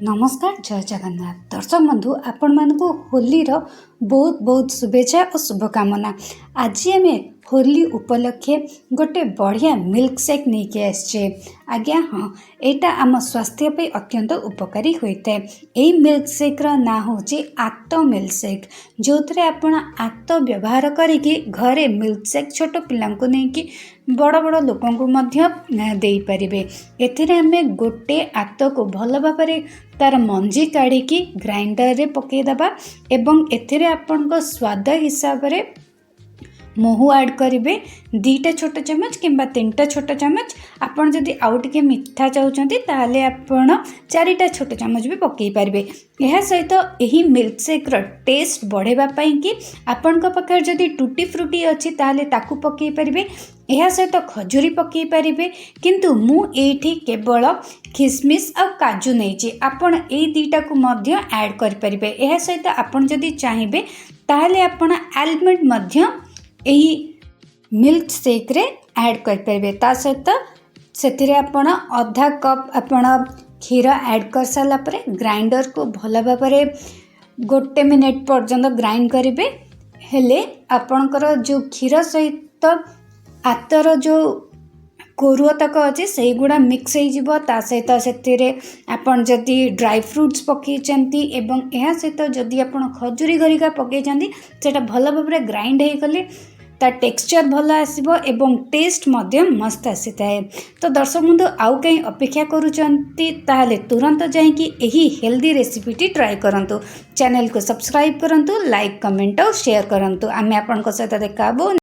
नमस्कार जय जगन्नाथ दर्शक बंधु आपण मानक होलीर बहुत बहुत शुभेच्छा और शुभकामना। आज आम होली उपलक्षे गोटे बढ़िया मिल्क शेक नहीं के आसचे आज्ञा। हाँ, यहाँ आम स्वास्थ्य पे अत्यंत उपकारी होता है। यही मिल्क शेक्र ना हूँ आत मिल्क शेक, जो थे आप आत व्यवहार करिकी घरे मिल्क शेक छोट पिला नहीं कि बड़ बड़ लोक दे पारे। एमे गोटे आत को भल भाव तार मंजी काढ़ी ग्राइंडर रे पकईदबा एवं एथिरे आपन स्वाद हिसाब से महू ऐड करेंगे 2टा छोट चमच कि 3टा छोट चमच। आपन जदि आउ टिके मिठा चाहते ताहले आपन 4टा छोट चमच भी पकई पारे। यह सहित यही मिल्क शेक टेस्ट बढ़ेवा कि आपण पाखे जदि टूटी फ्रूटी अच्छी ताहले ताकू पकई पारे। यह सहित खजूरी पकई पारे, किंतु मु एठी केवल किसमिस और काजू नहीं आपन ए 2टा को मध्य ऐड कर पारे। यह सहित आपन जदि चाहिए ताहले आपन आलमंड मध्य यही मिल्क शेक रे ऐड कर पारे। ता सहित से आपन आधा कप आपन क्षीर ऐड कर सारा पर ग्राइंडर को भल भाव गोटे मिनिट पर्यंत ग्राइंड करेंगे। हेले आपणकर जो क्षीर सहित आतर जो कोरुअतक अच्छे से गुड़ा मिक्स हो सहित से आपन जदि ड्राई फ्रूट्स पकईचंती एवं यह सहित जदि आपन खजूरी घरिका पकईचंती सेटा भल भाव ग्राइंड हो गले ता टेक्सचर भल आसीबो एवं टेस्ट मध्य मस्त आसी थाए। तो दर्शक बंधु आउ कहीं अपेक्षा करूचंती ताहले तुरंत जाइकी एही हेल्दी रेसिपीटी ट्राए करंतु। चैनल को सब्सक्राइब करंतु, लाइक कमेंट और शेयर करंतु। आमे आपन को सहित देखाबो।